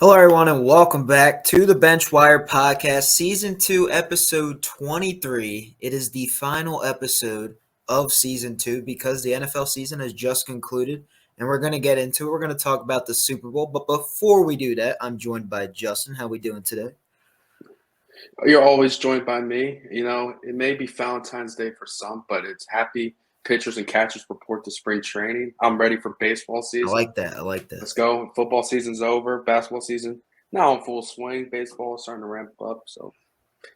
Hello, everyone, and welcome back to the Benchwire Podcast, Season 2, Episode 23. It is the final episode of Season 2 because the NFL season has just concluded, and we're going to get into it. We're going to talk about the Super Bowl, but before we do that, I'm joined by Justin. How we doing today? You're always joined by me. It may be Valentine's Day for some, but it's happy pitchers and catchers report to spring training. I'm ready for baseball I season. like that. I like that. Let's go. Football season's over. Basketball season now in full swing. Baseball is starting to ramp up. So,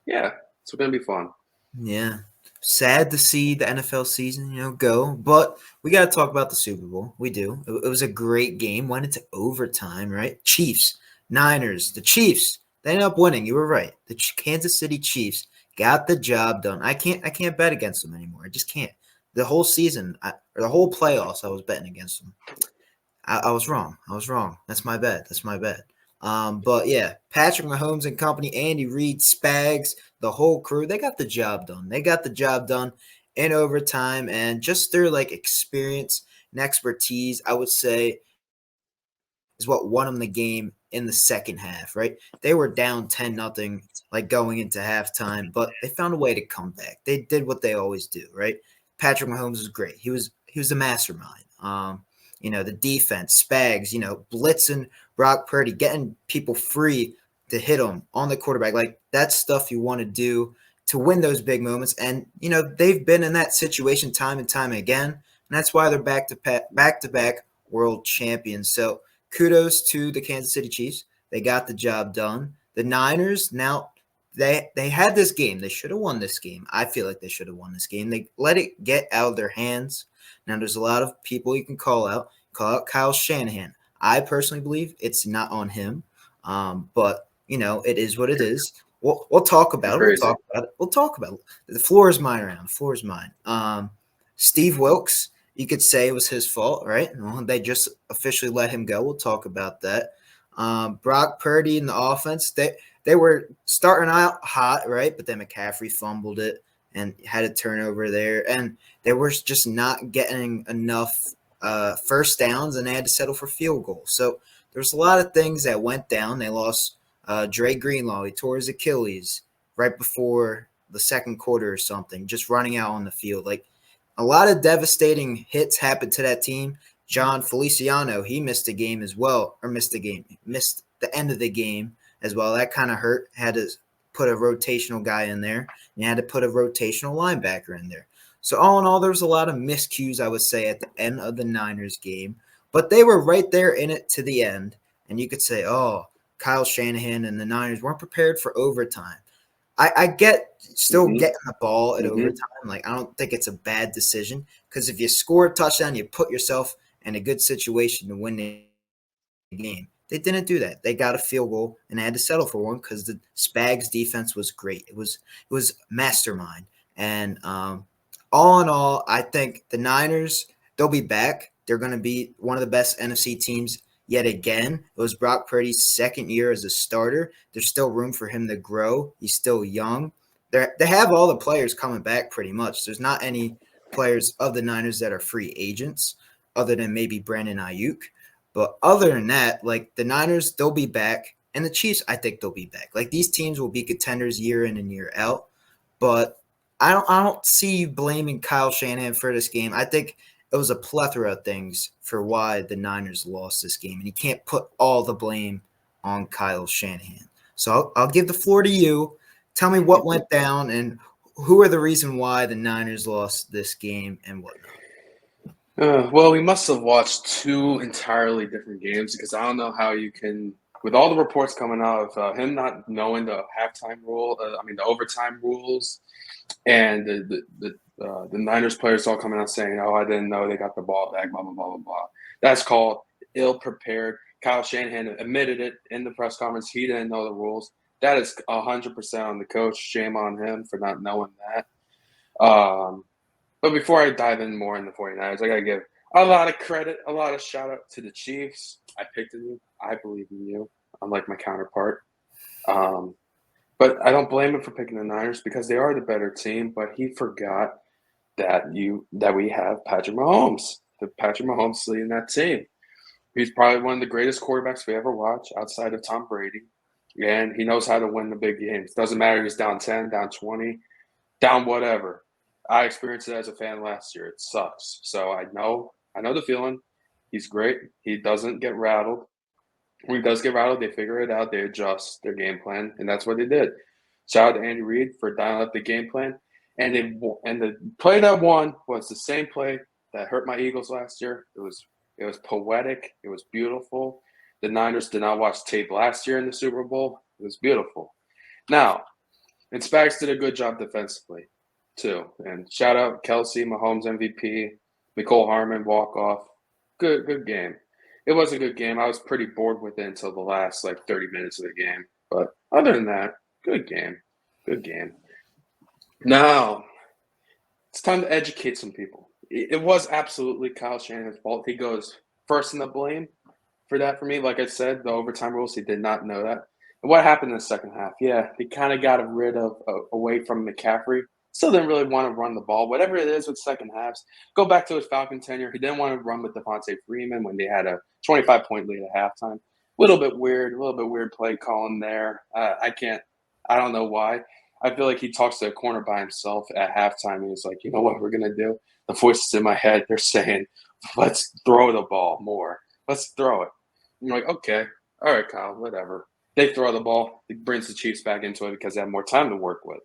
yeah, it's going to be fun. Yeah. Sad to see the NFL season, go, but we got to talk about the Super Bowl. We do. It was a great game. Went into overtime, right? Chiefs, Niners, the Chiefs. They ended up winning. You were right. The Kansas City Chiefs got the job done. I can't bet against them anymore. I just can't. The whole season, or the whole playoffs, I was betting against them. I was wrong. I was wrong. That's my bad. That's my bad. But yeah, Patrick Mahomes and company, Andy Reid, Spags, the whole crew, they got the job done. They got the job done in overtime, and just their experience and expertise, I would say, is what won them the game in the second half. Right? They were down 10-0, going into halftime, but they found a way to come back. They did what they always do. Right? Patrick Mahomes was great. He was the mastermind. The defense, Spags, blitzing Brock Purdy, getting people free to hit them on the quarterback. That's stuff you want to do to win those big moments. And, they've been in that situation time and time again. And that's why they're back to back world champions. So kudos to the Kansas City Chiefs. They got the job done. The Niners, now they had this game. They should have won this game. I feel like they should have won this game. They let it get out of their hands. Now, there's a lot of people you can call out. Call out Kyle Shanahan. I personally believe it's not on him, but it is what it is. We'll talk about it. We'll Crazy. talk about it. We'll talk about it. The floor is mine around. The floor is mine. Steve Wilkes, you could say it was his fault, right? Well, they just officially let him go. We'll talk about that. Brock Purdy and the offense, they were starting out hot, right? But then McCaffrey fumbled it and had a turnover there, and they were just not getting enough first downs, and they had to settle for field goals. So there's a lot of things that went down. They lost Dre Greenlaw. He tore his Achilles right before the second quarter or something, just running out on the field. A lot of devastating hits happened to that team. John Feliciano, he missed a game as well, or missed the end of the game as well. That kind of hurt. Had to put a rotational guy in there, and you had to put a rotational linebacker in there. So all in all, there was a lot of miscues, I would say, at the end of the Niners game. But they were right there in it to the end. And you could say, oh, Kyle Shanahan and the Niners weren't prepared for overtime. I get still getting the ball at overtime. I don't think it's a bad decision because if you score a touchdown, you put yourself in a good situation to win the game. They didn't do that. They got a field goal and they had to settle for one because the Spags defense was great. It was mastermind. And all in all, I think the Niners, they'll be back. They're going to be one of the best NFC teams yet again. It was Brock Purdy's second year as a starter. There's still room for him to grow. He's still young. They have all the players coming back pretty much. There's not any players of the Niners that are free agents other than maybe Brandon Ayuk. But other than that, the Niners, they'll be back. And the Chiefs, I think they'll be back. These teams will be contenders year in and year out. But I don't see you blaming Kyle Shanahan for this game. I think it was a plethora of things for why the Niners lost this game. And you can't put all the blame on Kyle Shanahan. So I'll give the floor to you. Tell me what went down and who are the reason why the Niners lost this game and whatnot. Well, we must have watched two entirely different games because I don't know how you can, with all the reports coming out of him not knowing the halftime rule, the overtime rules, and the Niners players all coming out saying, "Oh, I didn't know they got the ball back." Blah blah blah blah blah. That's called ill prepared. Kyle Shanahan admitted it in the press conference. He didn't know the rules. That is 100% on the coach. Shame on him for not knowing that. But before I dive in more in the 49ers, I got to give a lot of credit, a lot of shout out to the Chiefs. I picked in you. I believe in you, unlike my counterpart. But I don't blame him for picking the Niners because they are the better team. But he forgot that we have Patrick Mahomes. Patrick Mahomes leading that team. He's probably one of the greatest quarterbacks we ever watched outside of Tom Brady. And he knows how to win the big games. Doesn't matter if he's down 10, down 20, down whatever. I experienced it as a fan last year. It sucks. So I know the feeling. He's great. He doesn't get rattled. When he does get rattled, they figure it out. They adjust their game plan, and that's what they did. Shout out to Andy Reid for dialing up the game plan. And the play that won was the same play that hurt my Eagles last year. It was poetic. It was beautiful. The Niners did not watch tape last year in the Super Bowl. It was beautiful. Now, and Spags did a good job defensively, too. And shout out Kelsey, Mahomes MVP, Nicole Harmon, walk-off. Good game. It was a good game. I was pretty bored with it until the last, 30 minutes of the game. But other than that, good game. Good game. Now, it's time to educate some people. It was absolutely Kyle Shanahan's fault. He goes first in the blame for that for me. Like I said, the overtime rules, he did not know that. And what happened in the second half? Yeah, he kind of got rid of away from McCaffrey. Still didn't really want to run the ball. Whatever it is with second halves, go back to his Falcon tenure. He didn't want to run with Devontae Freeman when they had a 25-point lead at halftime. A little bit weird play calling there. I don't know why. I feel like he talks to a corner by himself at halftime, and he's like, you know what we're going to do? The voices in my head, they're saying, let's throw the ball more. Let's throw it. I'm like, okay, all right, Kyle, whatever. They throw the ball. It brings the Chiefs back into it because they have more time to work with.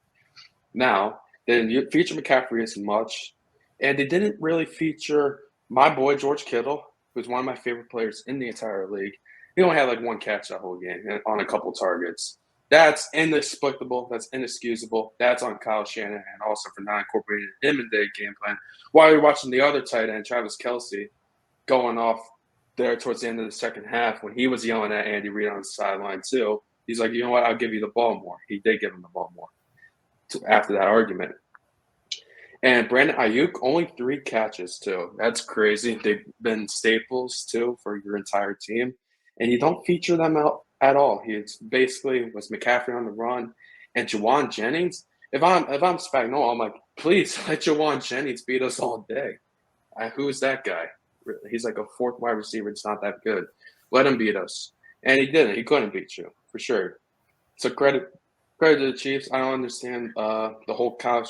Now, they didn't feature McCaffrey as much, and they didn't really feature my boy George Kittle, who's one of my favorite players in the entire league. He only had one catch that whole game on a couple targets. That's inexplicable. That's inexcusable. That's on Kyle Shanahan also for not incorporating him in the game plan. While you're watching the other tight end, Travis Kelce, going off there towards the end of the second half when he was yelling at Andy Reid on the sideline too. He's like, you know what? I'll give you the ball more. He did give him the ball more after that argument. And Brandon Ayuk, only 3 catches too. That's crazy. They've been staples too for your entire team. And you don't feature them out at all. He's basically was McCaffrey on the run. And Jawan Jennings, if I'm Spagnuolo, I'm like, please let Jawan Jennings beat us all day. Who's that guy? He's like a 4th wide receiver. It's not that good. Let him beat us. And he didn't. He couldn't beat you, for sure. So credit to the Chiefs. I don't understand the whole Kyle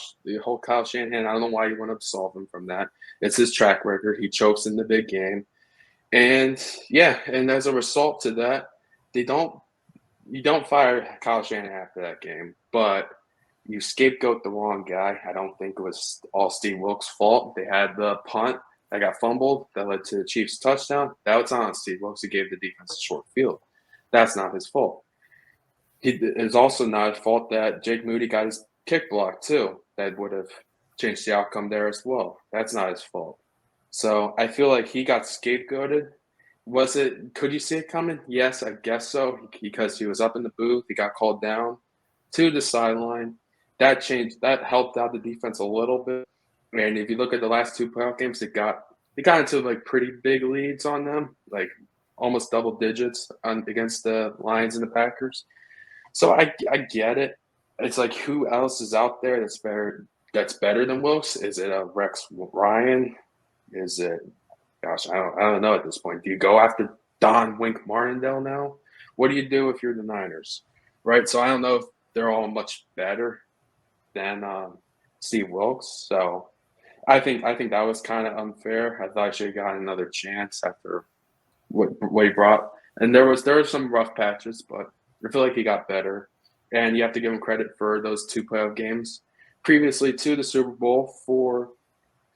Shanahan. I don't know why you want to absolve him from that. It's his track record. He chokes in the big game. And yeah, and as a result to that, you don't fire Kyle Shanahan after that game, but you scapegoat the wrong guy. I don't think it was all Steve Wilkes' fault. They had the punt that got fumbled that led to the Chiefs' touchdown. That was on Steve Wilkes. He gave the defense a short field. That's not his fault. It's also not his fault that Jake Moody got his kick blocked too. That would have changed the outcome there as well. That's not his fault. So I feel like he got scapegoated. Could you see it coming? Yes, I guess so, because he was up in the booth. He got called down to the sideline. That helped out the defense a little bit. And if you look at the last 2 playoff games, they got into pretty big leads on them, almost double digits against the Lions and the Packers. So I get it. It's like, who else is out there that's better than Wilkes? Is it a Rex Ryan? Is it, gosh, I don't know at this point. Do you go after Don Wink Martindale now? What do you do if you're the Niners? Right? So I don't know if they're all much better than Steve Wilkes. So I think that was kind of unfair. I thought I should have gotten another chance after what he brought. And there were some rough patches, but I feel like he got better. And you have to give him credit for those 2 playoff games previously to the Super Bowl for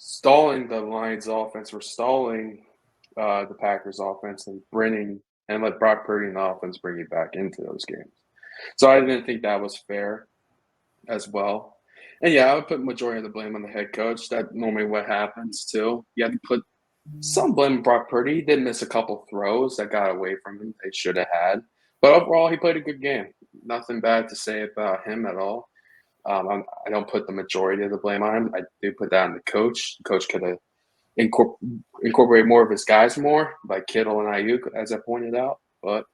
stalling the Lions offense, for stalling the Packers offense, and let Brock Purdy and the offense bring you back into those games. So I didn't think that was fair as well. And yeah, I would put majority of the blame on the head coach. That's normally what happens too. You have to put some blame on Brock Purdy. He did miss a couple throws that got away from him they should have had. But overall, he played a good game. Nothing bad to say about him at all. I don't put the majority of the blame on him. I do put that on the coach. The coach could have incorporated more of his guys more, like Kittle and Ayuk, as I pointed out. But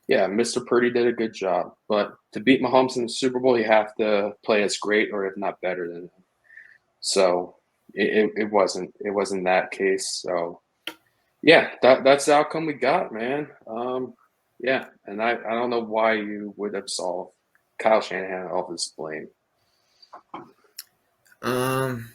yeah, Mr. Purdy did a good job. But to beat Mahomes in the Super Bowl, you have to play as great or if not better than him. So it wasn't that case. So Yeah, that's the outcome we got, man. Yeah, and I don't know why you would absolve Kyle Shanahan of this blame. Um,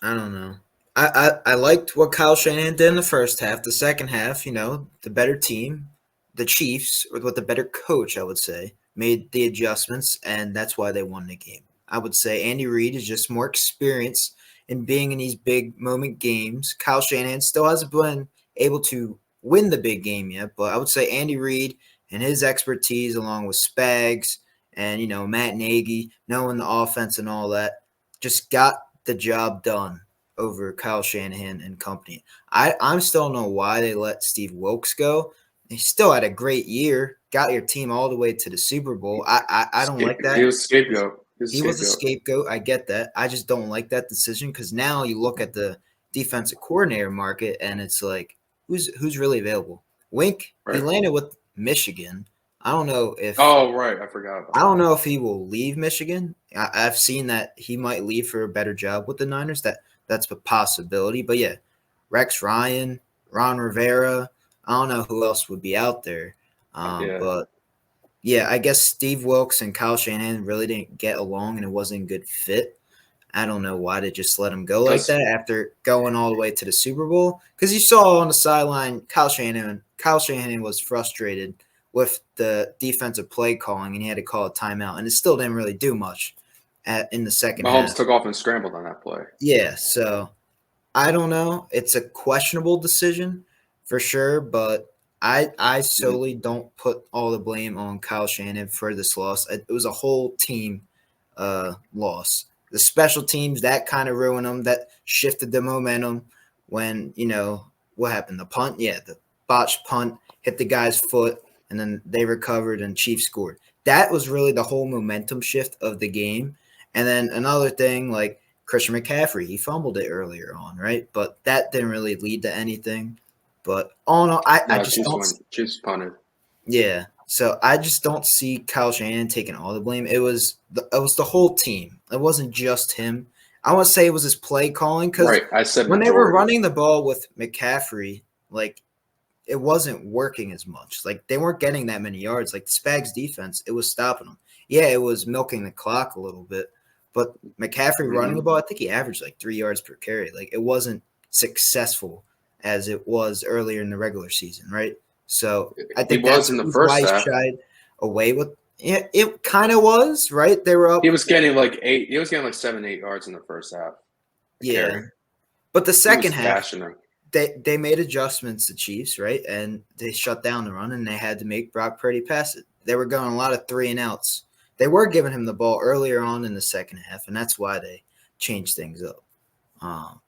I don't know. I liked what Kyle Shanahan did in the first half. The second half, the better team, the Chiefs, with the better coach, I would say, made the adjustments, and that's why they won the game. I would say Andy Reid is just more experienced in being in these big moment games. Kyle Shanahan still hasn't been able to win the big game yet, but I would say Andy Reid and his expertise, along with Spags and Matt Nagy, knowing the offense and all that, just got the job done over Kyle Shanahan and company. I'm still don't know why they let Steve Wilkes go. He still had a great year, got your team all the way to the Super Bowl. I don't like He that. was scapegoat. He was a He was a scapegoat. scapegoat. I get that. I just don't like that decision because now you look at the defensive coordinator market and it's like, who's really available? Wink, he Right. landed with Michigan. I don't know if Oh, right. I forgot about I don't that. know if he will leave Michigan. I've seen that he might leave for a better job with the Niners. That's a possibility. But yeah, Rex Ryan, Ron Rivera. I don't know who else would be out there. Yeah. But yeah, I guess Steve Wilkes and Kyle Shanahan really didn't get along, and it wasn't a good fit. I don't know why they just let him go like Does that after going all the way to the Super Bowl. Because you saw on the sideline, Kyle Shanahan was frustrated with the defensive play calling, and he had to call a timeout, and it still didn't really do much in the second Mahomes half. took off and scrambled on that play? Yeah, so I don't know. It's a questionable decision for sure, but I Mhm. solely don't put all the blame on Kyle Shanahan for this loss. It was a whole team loss. The special teams that kind of ruined them. That shifted the momentum when what happened. The punt, yeah, the botched punt hit the guy's foot, and then they recovered and Chiefs scored. That was really the whole momentum shift of the game. And then another thing, like Christian McCaffrey, he fumbled it earlier on, right? But that didn't really lead to anything. But all in all, I No, just Chiefs don't. won. Chiefs punted. Yeah. So I just don't see Kyle Shanahan taking all the blame. It was the whole team. It wasn't just him. I want to say it was his play calling because Right. I said when they were majority. running the ball with McCaffrey, like it wasn't working as much. Like they weren't getting that many yards. Like the Spags defense, it was stopping them. Yeah, it was milking the clock a little bit, but McCaffrey running the Hmm. ball, I think he averaged like 3 yards per carry. Like it wasn't successful as it was earlier in the regular season, right? So I He think was that's in the why first he half. shied away with. Yeah, it kind of was right. They were He up. was getting like 8. He was getting like 7, 8 yards in the first half. A Yeah, carry. but the He second was half, gashing them. they made adjustments to Chiefs, right? And they shut down the run and they had to make Brock Purdy pass it. They were going a lot of 3-and-outs. They were giving him the ball earlier on in the second half, and that's why they changed things up. Um,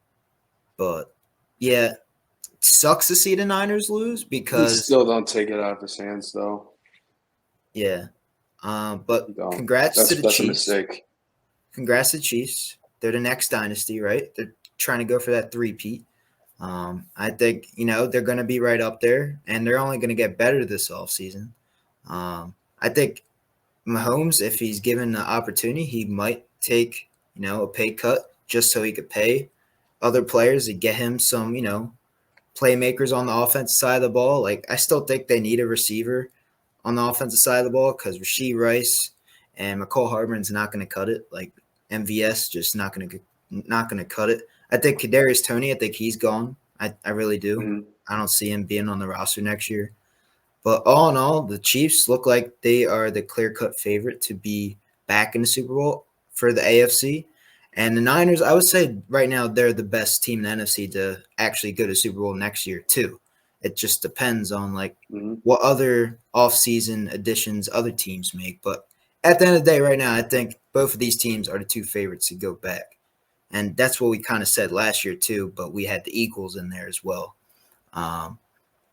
but yeah, it sucks to see the Niners lose He because still don't take it out of his hands though. yeah. But You don't. congrats to the That's a Chiefs. mistake. Congrats to the Chiefs. They're the next dynasty, right? They're trying to go for that three-peat. I think they're going to be right up there, and they're only going to get better this offseason. I think Mahomes, if he's given the opportunity, he might take a pay cut just so he could pay other players to get him some playmakers on the offensive side of the ball. Like I still think they need a receiver on the offensive side of the ball because Rasheed Rice and McCall Hardman's not going to cut it. Like MVS just not going to cut it. I think Kadarius Toney. I think he's gone. I really do. Mhm. I don't see him being on the roster next year. But all in all, the Chiefs look like they are the clear-cut favorite to be back in the Super Bowl for the AFC. And the Niners, I would say right now they're the best team in the NFC to actually go to Super Bowl next year too. It just depends on like Mhm. what other offseason additions other teams make. But at the end of the day, right now, I think both of these teams are the two favorites to go back. And that's what we kind of said last year too, but we had the Eagles in there as well. Um,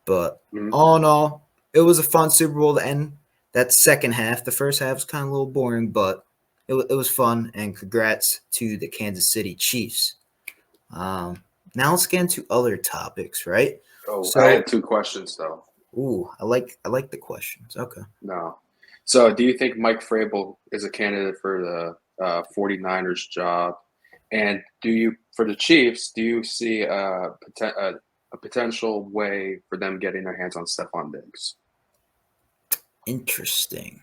but Mhm. all in all, it was a fun Super Bowl to end that second half. The first half was kind of a little boring, but it was fun. And congrats to the Kansas City Chiefs. Now let's get into other topics, right? Oh, I So, had 2 questions though. I like the questions. Okay. No. So, do you think Mike Vrabel is a candidate for the 49ers job? And for the Chiefs, do you see a potential way for them getting their hands on Stephon Diggs? Interesting.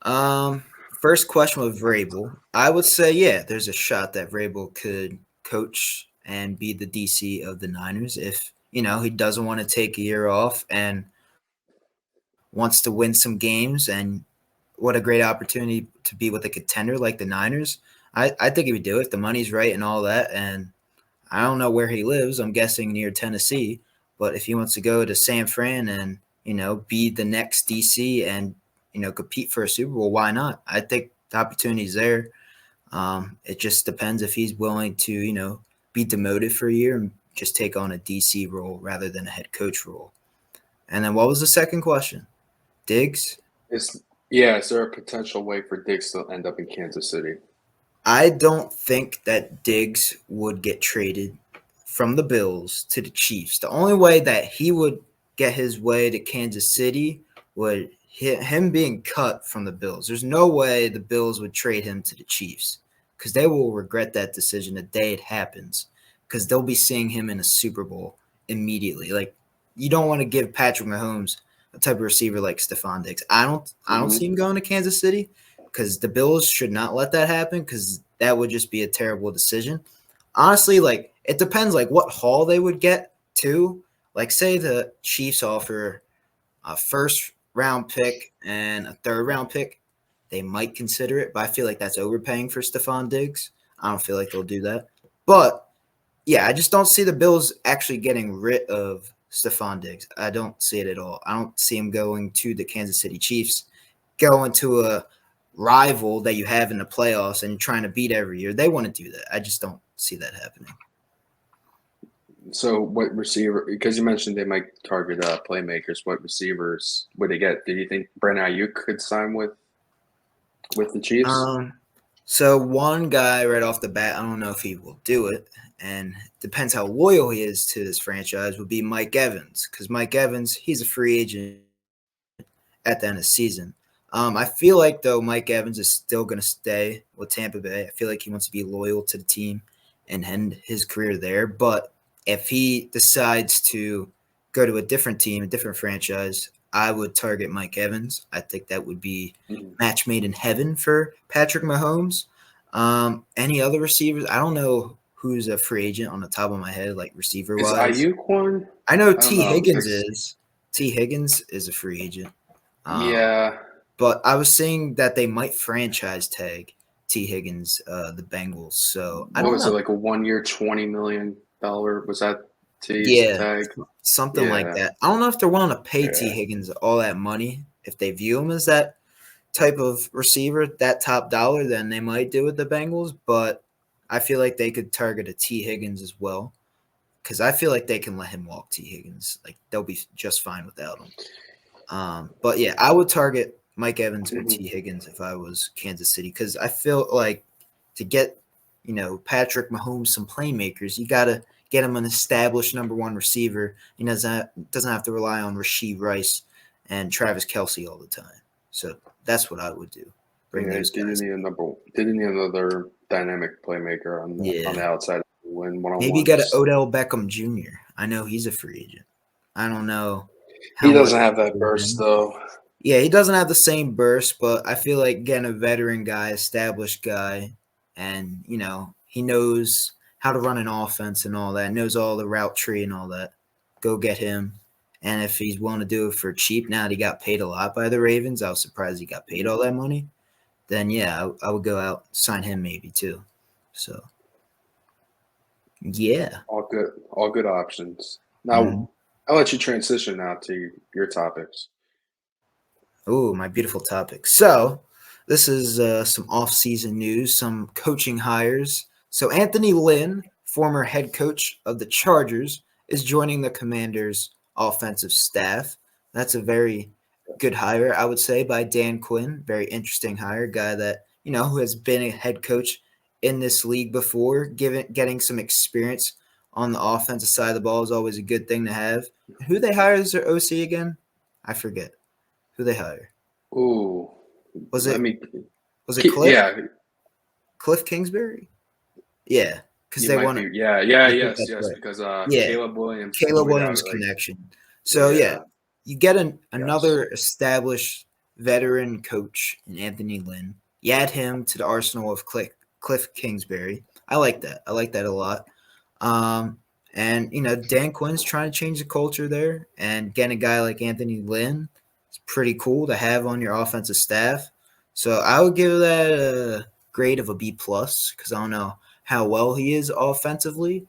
Um, First question with Vrabel. I would say, yeah, there's a shot that Vrabel could coach and be the DC of the Niners if, he doesn't want to take a year off and wants to win some games. And what a great opportunity to be with a contender like the Niners. I think he would do it. The money's right and all that. And I don't know where he lives. I'm guessing near Tennessee. But if he wants to go to San Fran and, be the next DC and, compete for a Super Bowl, why not? I think the opportunity's there. It just depends if he's willing to, be demoted for a year and just take on a DC role rather than a head coach role. And then what was the second question? Diggs? Is there a potential way for Diggs to end up in Kansas City? I don't think that Diggs would get traded from the Bills to the Chiefs. The only way that he would get his way to Kansas City would him being cut from the Bills. There's no way the Bills would trade him to the Chiefs because they will regret that decision the day it happens because they'll be seeing him in a Super Bowl immediately. Like, you don't want to give Patrick Mahomes a type of receiver like Stephon Diggs. I don't see him going to Kansas City because the Bills should not let that happen because that would just be a terrible decision. Honestly, like, it depends like what haul they would get to. Like, say the Chiefs offer a first round pick and a third round pick, they might consider it, but I feel like that's overpaying for Stephon Diggs. I don't feel like they'll do that. But yeah, I just don't see the Bills actually getting rid of Stephon Diggs. I don't see it at all. I don't see him going to the Kansas City Chiefs, going to a rival that you have in the playoffs and you're trying to beat every year. They want to do that. I just don't see that happening. So what receiver, because you mentioned they might target playmakers, what receivers would they get? Do you think Brent Ayuk could sign with the Chiefs? So one guy right off the bat, I don't know if he will do it, and depends how loyal he is to this franchise, would be Mike Evans. Because Mike Evans, he's a free agent at the end of the season. I feel like, though, Mike Evans is still going to stay with Tampa Bay. I feel like he wants to be loyal to the team and end his career there. But if he decides to go to a different team, a different franchise, I would target Mike Evans. I think that would be match made in heaven for Patrick Mahomes. Any other receivers? I don't know who's a free agent on the top of my head, like receiver-wise. Is Ayuk one? I know T. Higgins is. T. Higgins is a free agent. Yeah. But I was saying that they might franchise tag T. Higgins, the Bengals. So I don't know. Was it like a 1 year, $20 million? Was that T's tag? Something like that. I don't know if they're willing to pay T. Higgins all that money. If they view him as that type of receiver, that top dollar, then they might do with the Bengals. But I feel like they could target a T. Higgins as well because I feel like they can let him walk T. Higgins. Like, they'll be just fine without him. But, yeah, I would target Mike Evans or T. Higgins if I was Kansas City because I feel like to get, Patrick Mahomes some playmakers, you got to get him an established number one receiver. He doesn't have to rely on Rashee Rice and Travis Kelce all the time. So that's what I would do. Bring those guys. Didn't need another dynamic playmaker on the outside. Maybe you got an Odell Beckham Jr. I know he's a free agent. I don't know. He doesn't have that burst, though. Yeah, he doesn't have the same burst, but I feel like getting a veteran guy, established guy, and, he knows how to run an offense and all that, knows all the route tree and all that. Go get him. And if he's willing to do it for cheap now that he got paid a lot by the Ravens, I was surprised he got paid all that money, then, yeah, I would go out, sign him maybe too. So, yeah. All good options. Now, I'll let you transition now to your topics. Oh, my beautiful topic. So, this is some off-season news, some coaching hires. So, Anthony Lynn, former head coach of the Chargers, is joining the Commanders' offensive staff. That's a very good hire, I would say, by Dan Quinn. Very interesting hire, guy that, who has been a head coach in this league before. Getting some experience on the offensive side of the ball is always a good thing to have. Who they hire as their OC again? I forget. Who they hire? Ooh. Was it Cliff? Yeah. Cliff Kingsbury? Yeah. because You they might want to. be, yeah, I think yes, that's yes, right. because Yeah, Caleb Williams Caleb tweeted Williams out like, connection. So yeah, yeah, you get yes, another established veteran coach in Anthony Lynn. You add him to the arsenal of Cliff Kingsbury. I like that. I like that a lot. And Dan Quinn's trying to change the culture there, and getting a guy like Anthony Lynn is pretty cool to have on your offensive staff. So I would give that a grade of a B plus because I don't know how well he is offensively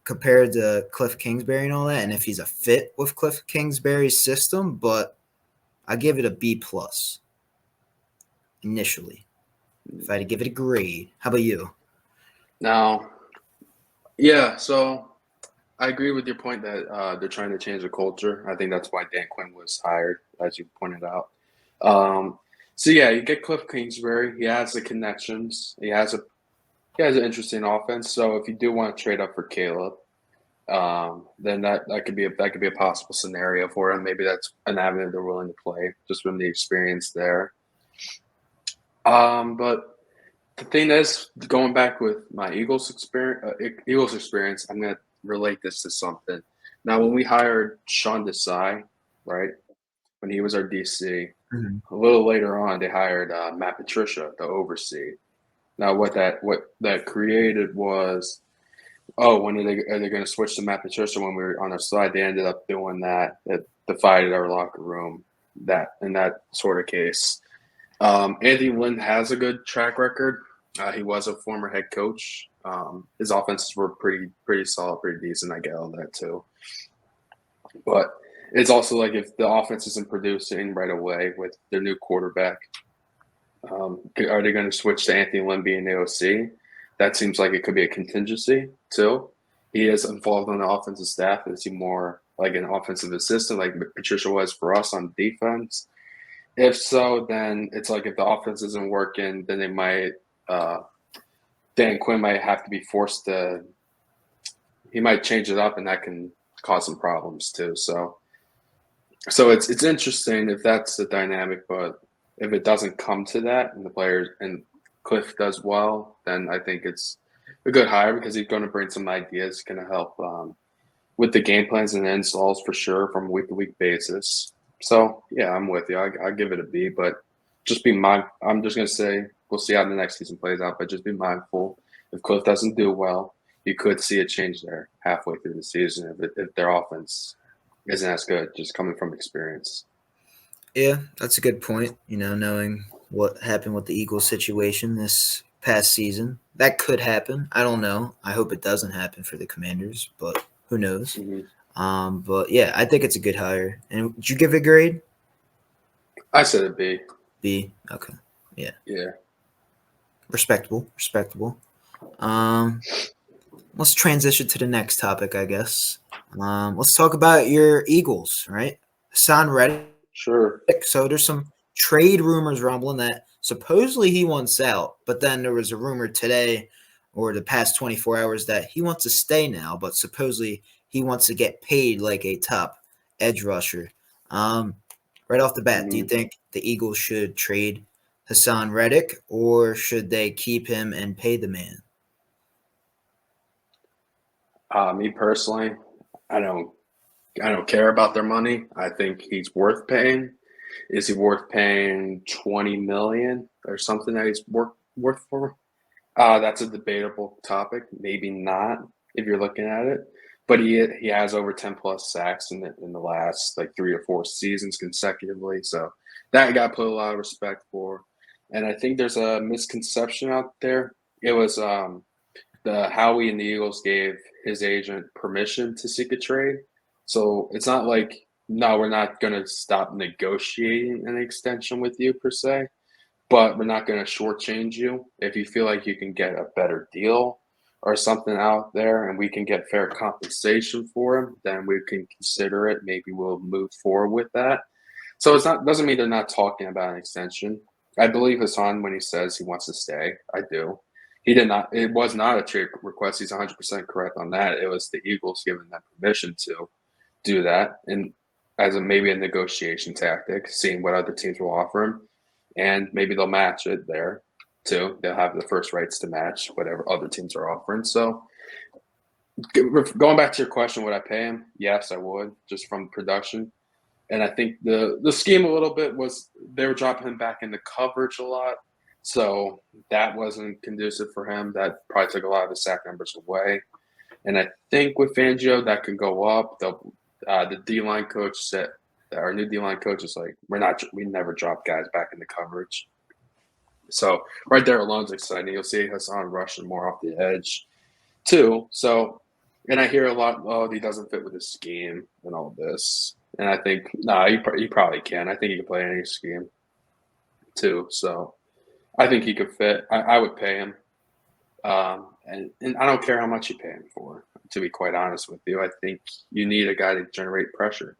compared to Cliff Kingsbury and all that, and if he's a fit with Cliff Kingsbury's system. But I give it a B plus initially. If I had to give it a grade, how about you? now, yeah. So I agree with your point that they're trying to change the culture. I think that's why Dan Quinn was hired, as you pointed out. Um, so yeah, you get Cliff Kingsbury. He has the connections. He has an interesting offense. So if you do want to trade up for Caleb, then that could be a possible scenario for him. Maybe that's an avenue they're willing to play, just from the experience there. But the thing is, going back with my Eagles experience, I'm gonna relate this to something. Now, when we hired Sean Desai, right, when he was our DC, Mhm. a little later on, they hired Matt Patricia to oversee. Now, what that created was, oh, when are they going to switch to Matt Patricia when we were on our side? They ended up doing that. That divided our locker room. That in that sort of case. Anthony Lynn has a good track record. He was a former head coach. His offenses were pretty solid, pretty decent. I get all that too. But it's also like if the offense isn't producing right away with their new quarterback, are they going to switch to Anthony Lynn being the OC? That seems like it could be a contingency too. He is involved on the offensive staff. Is he more like an offensive assistant, like Patricia was for us on defense? If so, then it's like if the offense isn't working, then they might Dan Quinn might have to be forced to. He might change it up, and that can cause some problems too. So it's interesting if that's the dynamic, but if it doesn't come to that, and the players and Cliff does well, then I think it's a good hire because he's going to bring some ideas, going to help with the game plans and installs for sure from a week to week basis. So yeah, I'm with you. I give it a B, but just be mindful. I'm just gonna say we'll see how the next season plays out, but just be mindful. If Cliff doesn't do well, you could see a change there halfway through the season if their offense isn't as good, just coming from experience. Yeah, that's a good point. Knowing what happened with the Eagles situation this past season, that could happen. I don't know. I hope it doesn't happen for the Commanders, but who knows? Mm-hmm. But yeah, I think it's a good hire. And did you give it a grade? I said a B. B. Okay. Yeah. Yeah. Respectable. Respectable. Um, let's transition to the next topic, I guess. Let's talk about your Eagles, right? Hassan Reddick. Sure. So there's some trade rumors rumbling that supposedly he wants out, but then there was a rumor today or the past 24 hours that he wants to stay now, but supposedly he wants to get paid like a top edge rusher. Um, right off the bat, do you Mm-hmm. think the Eagles should trade Hassan Reddick or should they keep him and pay the man? Me personally, I don't I don't care about their money. I think he's worth paying. Is he worth paying 20 million or something that he's worth for? That's a debatable topic. Maybe not if you're looking at it, but he has over 10 plus sacks in the last like 3 or 4 seasons consecutively. So that got put a lot of respect for. And I think there's a misconception out there. It was the Howie and the Eagles gave his agent permission to seek a trade. So it's not like, no, we're not going to stop negotiating an extension with you per se, but we're not going to shortchange you. If you feel like you can get a better deal or something out there and we can get fair compensation for him, then we can consider it. Maybe we'll move forward with that. So it's not doesn't mean they're not talking about an extension. I believe Hassan when he says he wants to stay. I do. He did not. It was not a trade request. He's 100% correct on that. It was the Eagles giving them permission to do that, and as maybe a negotiation tactic, seeing what other teams will offer him, and maybe they'll match it there. too. They'll have the first rights to match whatever other teams are offering. So going back to your question, would I pay him? Yes, I would, just from production. And I think the scheme a little bit was they were dropping him back into coverage a lot. So that wasn't conducive for him. That probably took a lot of the sack numbers away. And I think with Fangio, that could go up. The D-line coach said, our new D-line coach is like, we never drop guys back into coverage. So right there alone is exciting. You'll see Hassan rushing more off the edge too. So, and I hear a lot, oh, he doesn't fit with his scheme and all this. And I think, he probably can. I think he can play any scheme too. So I think he could fit. I would pay him. And I don't care how much you pay him for, to be quite honest with you. I think you need a guy to generate pressure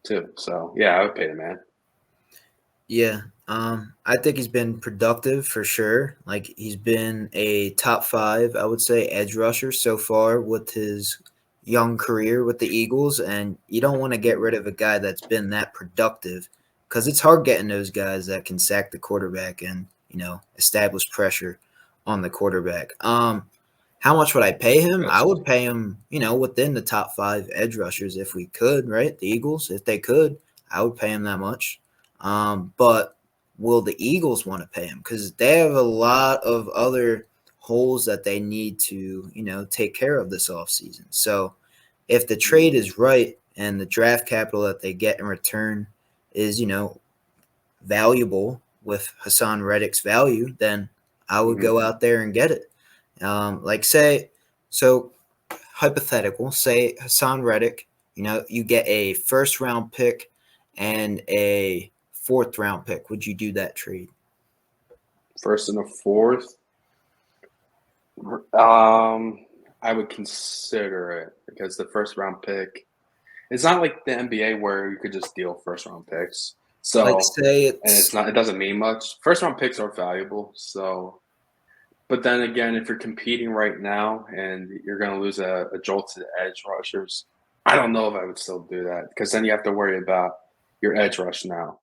too. So, yeah, I would pay the man. Yeah. I think he's been productive for sure. Like he's been a top 5, I would say, edge rusher so far with his young career with the Eagles. And you don't want to get rid of a guy that's been that productive because it's hard getting those guys that can sack the quarterback and, establish pressure on the quarterback. How much would I pay him? I would pay him, within the top 5 edge rushers if we could, right? The Eagles, if they could, I would pay him that much. But will the Eagles want to pay him? Because they have a lot of other holes that they need to, take care of this offseason. So if the trade is right and the draft capital that they get in return is, valuable with Hassan Reddick's value, then I would go out there and get it. Hypothetical, say Hassan Reddick, you get a first round pick and a 4th round pick. Would you do that trade? First and a 4th? I would consider it because the first round pick, it's not like the NBA where you could just deal first round picks. So, it doesn't mean much. First round picks are valuable. So, but then again, if you're competing right now and you're going to lose a jolt to the edge rushers, I don't know if I would still do that because then you have to worry about your edge rush now.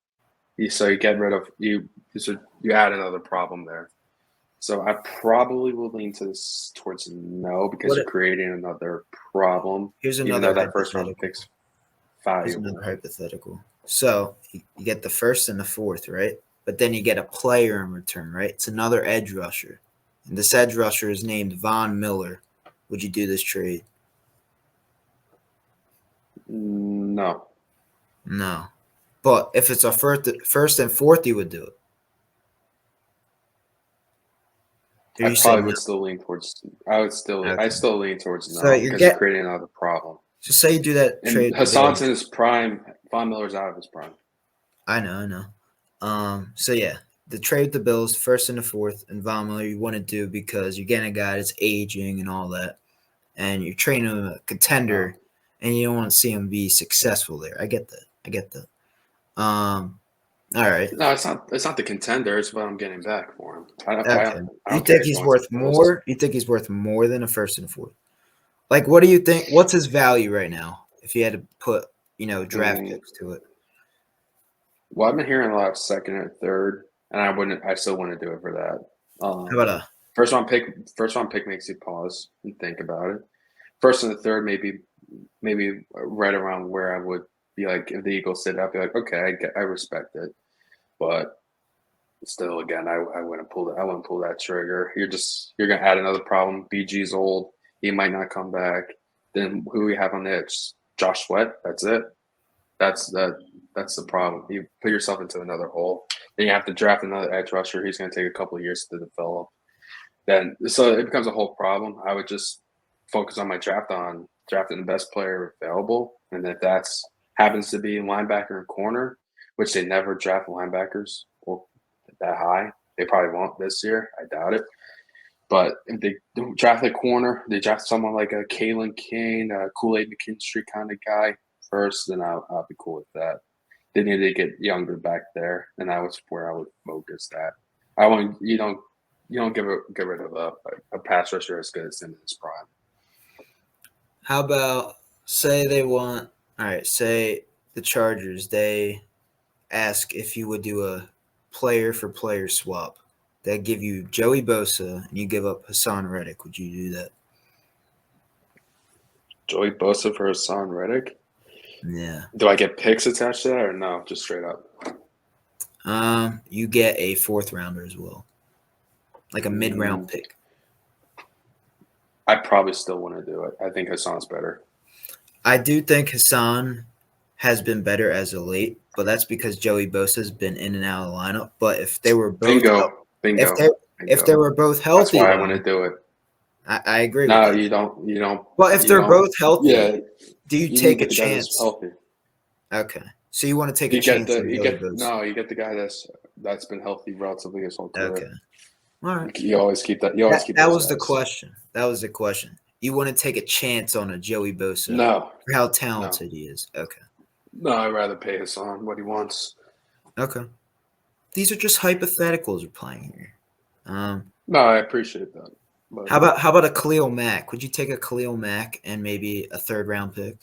So you get rid of you add another problem there. So I probably will lean towards no because you're creating another problem. Here's another that first round pick's valuable. Here's another hypothetical. So you get the 1st and the 4th, right? But then you get a player in return, right? It's another edge rusher. And this edge rusher is named Von Miller. Would you do this trade? No. No. But if it's a first and 4th, you would do it. I probably would still lean towards. I still lean towards no because you're creating another problem. So say you do that trade. And Hassan's in his prime. Von Miller's out of his prime. I know. So yeah, the trade with the Bills, 1st and the 4th, and Von Miller you want to do because you're getting a guy that's aging and all that, and you're training him a contender, and you don't want to see him be successful there. I get that. All right. No, it's not the contender. It's what I'm getting back for him. You think he's worth more? You think he's worth more than a 1st and 4th? Like, what do you think? What's his value right now? If you had to put, draft picks to it. Well, I've been hearing a lot of 2nd and 3rd, and I still wouldn't do it for that. How about a first round pick? First round pick makes you pause and think about it. 1st and the 3rd, maybe right around where I would be like if the Eagles sit up, be like, okay, I respect it, but still, again, I wouldn't pull that. I wouldn't pull that trigger. You're gonna add another problem. BG's old. He might not come back. Then who we have on the edge? Josh Sweat. That's it. That's the problem. You put yourself into another hole. Then you have to draft another edge rusher. He's going to take a couple of years to develop. So it becomes a whole problem. I would just focus on my draft on drafting the best player available, and if that's happens to be linebacker and corner, which they never draft linebackers or that high. They probably won't this year. I doubt it. But if they don't draft a corner, they draft someone like a Kalen Kane, a Kool-Aid McKinstry kind of guy first, then I'll be cool with that. They need to get younger back there, and that was where I would focus that. You don't get rid of a pass rusher as good as him in his prime. How about say the Chargers, they ask if you would do a player for player swap. that give you Joey Bosa and you give up Hassan Reddick, would you do that? Joey Bosa for Hassan Reddick. Yeah. Do I get picks attached to that or no? Just straight up. You get a 4th rounder as well, like a mid-round pick. I probably still want to do it. I think Hassan's better. I do think Hassan has been better as of late, but that's because Joey Bosa's been in and out of the lineup. But if they were both if they were both healthy, that's why I want to do it. I agree No, with that. you don't. Well, if they're both healthy, yeah, do you take a the guy chance? that's healthy. Okay, so you want to take a chance? You get the guy that's been healthy relatively his whole career. Okay, all right. You always keep that. That was the question. That was the question. You want to take a chance on a Joey Bosa? No. For how talented he is. Okay. No, I'd rather pay Hassan what he wants. Okay. These are just hypotheticals we're playing here. No, I appreciate that. But how about a Khalil Mack? Would you take a Khalil Mack and maybe a 3rd round pick?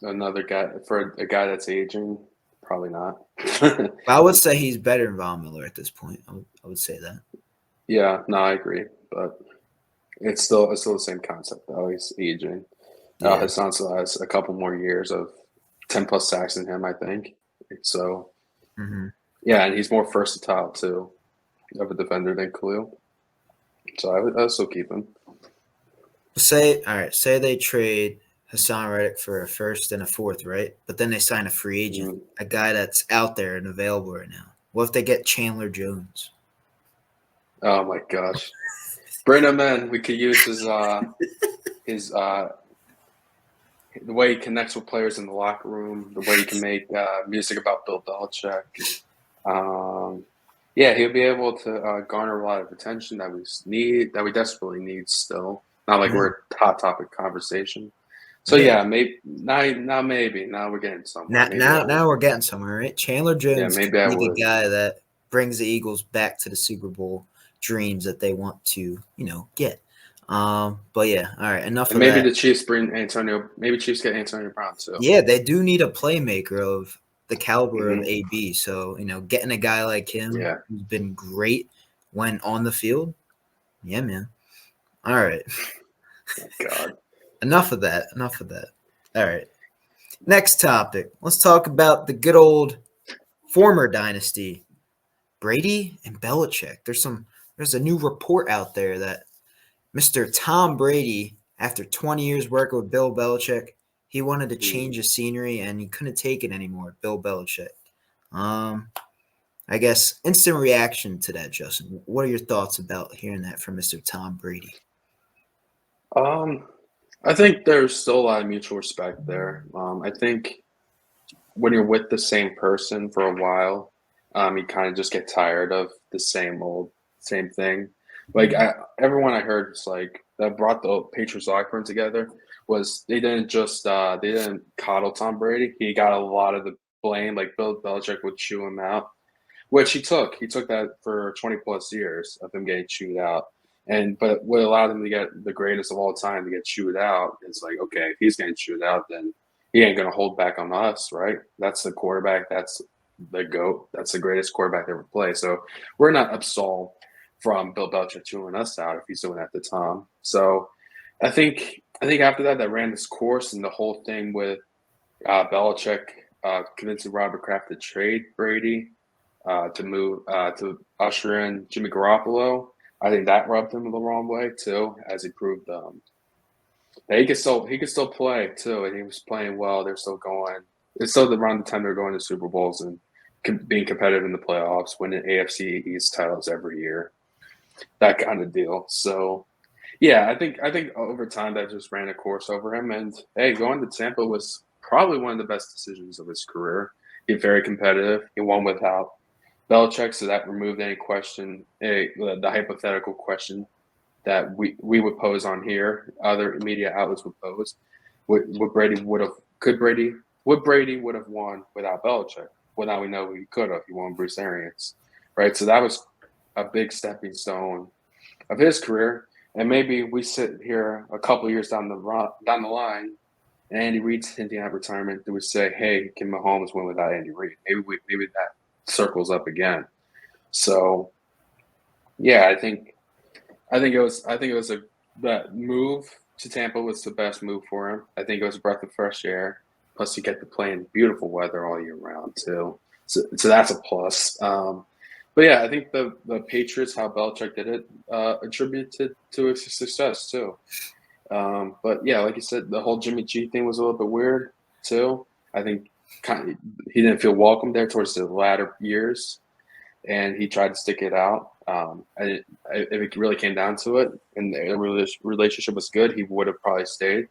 Another guy for a guy that's aging, probably not. I would say he's better than Von Miller at this point. I would say that. Yeah, no, I agree, but it's still the same concept though. He's aging. Yeah. Hassan still has a couple more years of 10+ sacks in him, I think. So, yeah, and he's more versatile too of a defender than Khalil. So I would still keep him. Say they trade Hassan Reddick for a 1st and a 4th, right? But then they sign a free agent, a guy that's out there and available right now. What if they get Chandler Jones? Oh my gosh, bring him in. We could use his the way he connects with players in the locker room, the way he can make music about Bill Belichick. Yeah, he'll be able to garner a lot of attention that we desperately need still. Not like we're a hot topic conversation. So maybe now we're getting somewhere. Now we're getting somewhere, right? Chandler Jones could be the guy that brings the Eagles back to the Super Bowl dreams that they want to, get. But yeah, all right, enough of that. Maybe the Chiefs bring Antonio. Maybe Chiefs get Antonio Brown too. Yeah, they do need a playmaker of the caliber of AB. So getting a guy like him who's been great when on the field. Yeah, man. All right. Oh, God. Enough of that. All right. Next topic. Let's talk about the good old former dynasty, Brady and Belichick. There's a new report out there that Mr. Tom Brady, after 20 years working with Bill Belichick, he wanted to change the scenery and he couldn't take it anymore. Bill Belichick. I guess instant reaction to that, Justin. What are your thoughts about hearing that from Mr. Tom Brady? I think there's still a lot of mutual respect there. I think when you're with the same person for a while, you kind of just get tired of the same thing. Like everyone I heard was like that brought the Patriots locker room together was they didn't coddle Tom Brady. He got a lot of the blame. Like Bill Belichick would chew him out, which he took. He took that for 20+ years of him getting chewed out. But what allowed him to get the greatest of all time to get chewed out is like, okay, if he's getting chewed out, then he ain't going to hold back on us, right? That's the quarterback. That's the GOAT. That's the greatest quarterback ever played. So we're not absolved from Bill Belichick chewing us out if he's doing that to Tom. So I think after that ran its course, and the whole thing with Belichick convincing Robert Kraft to trade Brady to move to usher in Jimmy Garoppolo. I think that rubbed him the wrong way too, as he proved that he could still play too, and he was playing well. They're still going. It's still around the time they're going to Super Bowls and being competitive in the playoffs, winning AFC East titles every year, that kind of deal. So, yeah, I think over time that just ran a course over him. And hey, going to Tampa was probably one of the best decisions of his career. He's very competitive. He won without Belichick, so that removed any question, the hypothetical question that we would pose on here, other media outlets would pose. Would Brady would have won without Belichick? Well, now we know he could have. He won Bruce Arians, right? So that was a big stepping stone of his career. And maybe we sit here a couple of years down the line, and Andy Reid's hinting at retirement. They would say, "Hey, can Mahomes win without Andy Reid?" Maybe that circles up again. So yeah, I think it was that move to Tampa was the best move for him. I think it was a breath of fresh air. Plus, you get to play in beautiful weather all year round too. So that's a plus. But yeah, I think the Patriots, how Belichick did it, attributed to his success too. But yeah, like you said, the whole Jimmy G thing was a little bit weird too. I think kind of, he didn't feel welcome there towards the latter years, and he tried to stick it out. If it really came down to it, and the relationship was good, he would have probably stayed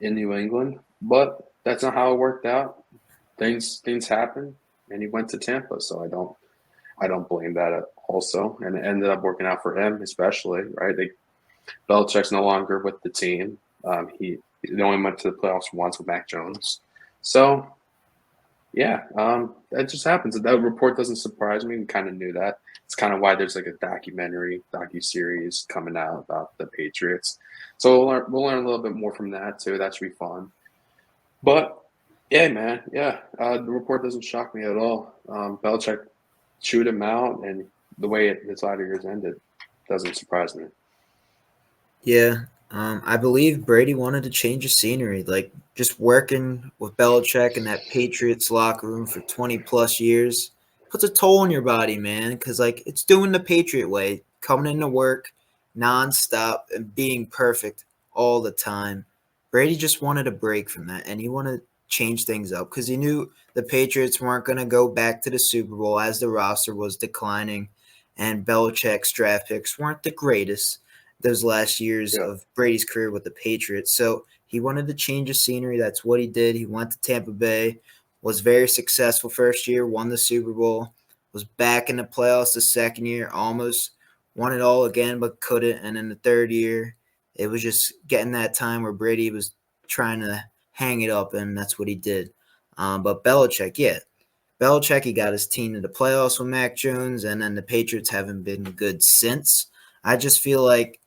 in New England. But that's not how it worked out. Things happen, and he went to Tampa. So I don't blame that also, and it ended up working out for him, especially right. Belichick's no longer with the team. He only went to the playoffs once with Mac Jones. So yeah, that just happens. That report doesn't surprise me. We kind of knew that. It's kind of why there's like a docu-series coming out about the Patriots. So we'll learn a little bit more from that too. That should be fun. But yeah, man, yeah, the report doesn't shock me at all. Belichick chewed him out, and the way his latter years ended doesn't surprise me. Yeah, I believe Brady wanted to change the scenery, like just working with Belichick in that Patriots locker room for 20 plus years puts a toll on your body, man. Because like it's doing the Patriot way, coming into work nonstop and being perfect all the time. Brady just wanted a break from that, and he wanted to change things up because he knew the Patriots weren't going to go back to the Super Bowl as the roster was declining, and Belichick's draft picks weren't the greatest those last years Yeah, of Brady's career with the Patriots. So he wanted to change the scenery. That's what he did. He went to Tampa Bay, was very successful first year, won the Super Bowl, was back in the playoffs the second year, almost won it all again, but couldn't. And in the third year, it was just getting that time where Brady was trying to hang it up, and that's what he did. But Belichick, yeah. Belichick, he got his team to the playoffs with Mac Jones, and then the Patriots haven't been good since. I just feel like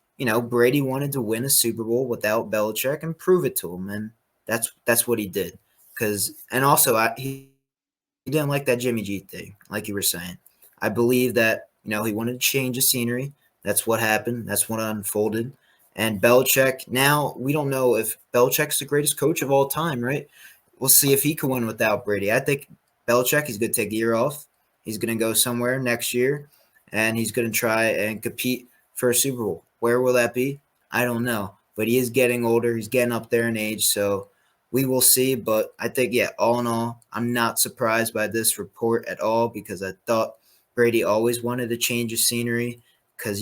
Brady wanted to win a Super Bowl without Belichick and prove it to him, and that's what he did. And also he didn't like that Jimmy G thing, like you were saying. I believe that he wanted to change the scenery. That's what happened. That's what unfolded. And Belichick. Now we don't know if Belichick's the greatest coach of all time, right? We'll see if he can win without Brady. I think Belichick, he's going to take a year off. He's going to go somewhere next year, and he's going to try and compete for a Super Bowl. Where will that be? I don't know. But he is getting older. He's getting up there in age. So we will see. But I think, yeah, all in all, I'm not surprised by this report at all because I thought Brady always wanted to change the scenery because,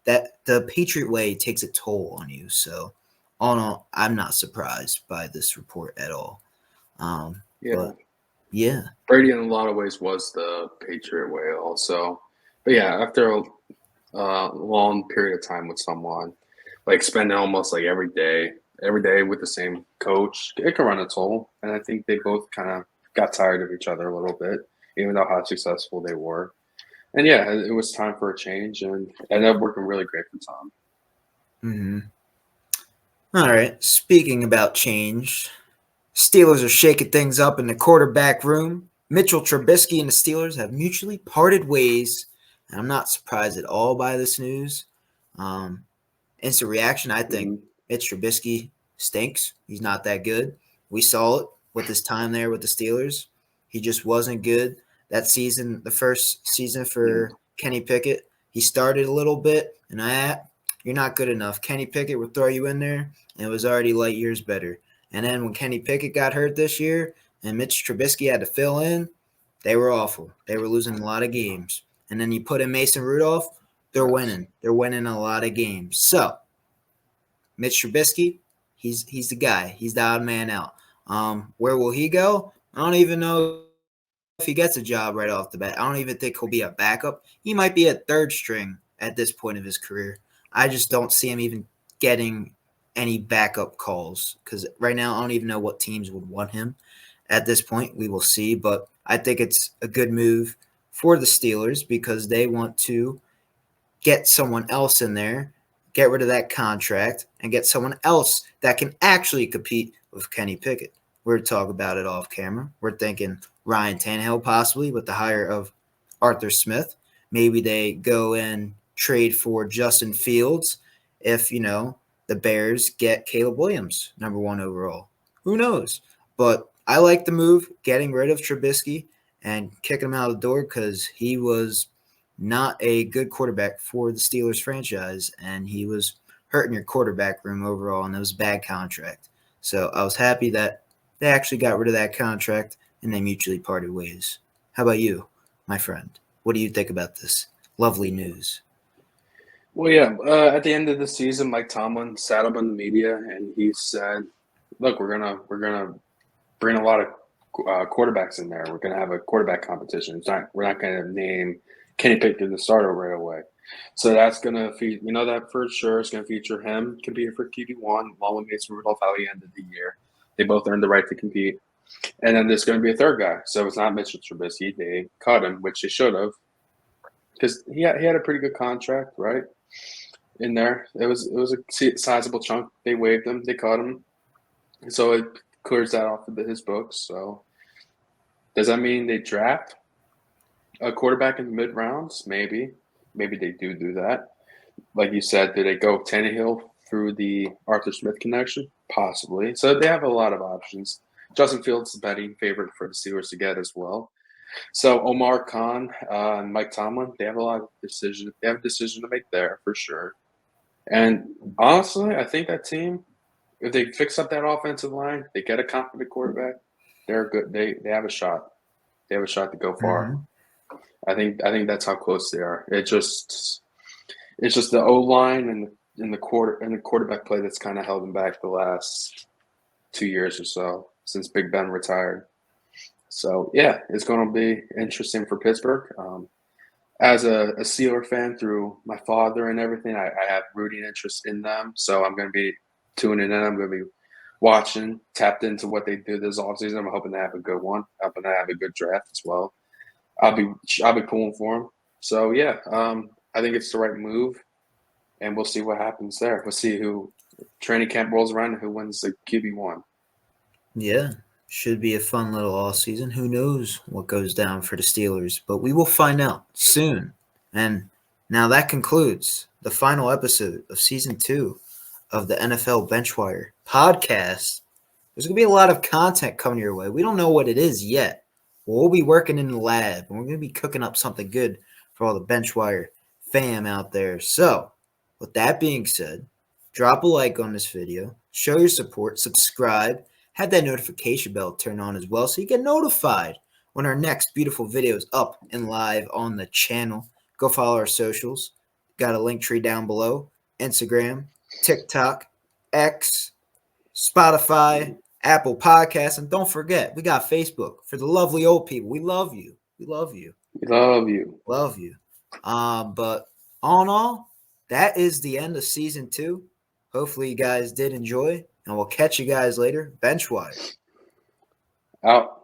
that the Patriot way takes a toll on you. So all in all, I'm not surprised by this report at all. yeah. But yeah. Brady in a lot of ways was the Patriot way also. But yeah, after a long period of time with someone, like spending almost like every day with the same coach, it can run a toll. And I think they both kind of got tired of each other a little bit, even though how successful they were. And yeah, it was time for a change, and it ended up working really great for Tom. Hmm. All right. Speaking about change, Steelers are shaking things up in the quarterback room. Mitchell Trubisky and the Steelers have mutually parted ways. And I'm not surprised at all by this news. Um, Instant reaction, I think Hmm. Mitch Trubisky stinks. He's not that good. We saw it with his time there with the Steelers. He just wasn't good. That season, the first season Yeah. for Kenny Pickett, he started a little bit, and you're not good enough. Kenny Pickett would throw you in there, and it was already light years better. And then when Kenny Pickett got hurt this year, and Mitch Trubisky had to fill in, they were awful. They were losing a lot of games. And then you put in Mason Rudolph, they're Yes. winning. They're winning a lot of games. So Mitch Trubisky, he's the guy. He's the odd man out. Where will he go? I don't even know if he gets a job right off the bat. I don't even think he'll be a backup. He might be a third string at this point of his career. I just don't see him even getting any backup calls because right now I don't even know what teams would want him at this point. We will see, but I think it's a good move for the Steelers because they want to get someone else in there, get rid of that contract, and get someone else that can actually compete with Kenny Pickett. We're talking about it off camera. We're thinking Ryan Tannehill possibly with the hire of Arthur Smith. Maybe they go and trade for Justin Fields if, the Bears get Caleb Williams, number 1 overall. Who knows? But I like the move, getting rid of Trubisky and kicking him out of the door because he was not a good quarterback for the Steelers franchise, and he was hurting your quarterback room overall, and it was a bad contract. So I was happy that they actually got rid of that contract and they mutually parted ways. How about you, my friend? What do you think about this lovely news? Well, yeah. At the end of the season, Mike Tomlin sat up on the media and he said, "Look, we're gonna bring a lot of quarterbacks in there. We're gonna have a quarterback competition. We're not gonna name Kenny Pickett the starter right away. So that's gonna that for sure is gonna feature him competing for QB1 along with Mason Rudolph at the end of the year. They both earned the right to compete. And then there's going to be a third guy. So it's not Mitchell Trubisky. They cut him, which they should have, because he had a pretty good contract, right? In there, it was a sizable chunk. They waived him, they cut him, so it clears that off of his books. So does that mean they draft a quarterback in the mid rounds? Maybe they do that. Like you said, do they go Tannehill through the Arthur Smith connection? Possibly. So they have a lot of options. Justin Fields is a betting favorite for the Steelers to get as well. So Omar Khan and Mike Tomlin, they have a lot of decision. They have a decision to make there for sure. And honestly, I think that team, if they fix up that offensive line, they get a confident quarterback, they're good. They have a shot. They have a shot to go far. Mm-hmm. I think that's how close they are. It's just the O line and the quarterback play that's kind of held them back the last 2 years or so since Big Ben retired. So yeah, it's going to be interesting for Pittsburgh. As a Steeler fan through my father and everything, I have rooting interest in them. So I'm going to be tuning in. I'm going to be watching, tapped into what they do this offseason. I'm hoping to have a good one. I'm hoping to have a good draft as well. I'll be pulling for them. So yeah, I think it's the right move, and we'll see what happens there. We'll see who training camp rolls around and who wins the QB1. Yeah, should be a fun little off season. Who knows what goes down for the Steelers, but we will find out soon. And now that concludes the final episode of season 2 of the NFL Benchwire podcast. There's going to be a lot of content coming your way. We don't know what it is yet. We'll be working in the lab, and we're going to be cooking up something good for all the Benchwire fam out there. So, with that being said, drop a like on this video, show your support, subscribe, have that notification bell turned on as well so you get notified when our next beautiful video is up and live on the channel. Go follow our socials. Got a link tree down below. Instagram, TikTok, X, Spotify, Apple Podcasts, and don't forget, we got Facebook for the lovely old people. We love you. We love you. We love you. Love you. But all in all, that is the end of season 2. Hopefully you guys did enjoy, and we'll catch you guys later. Benchwire. Out.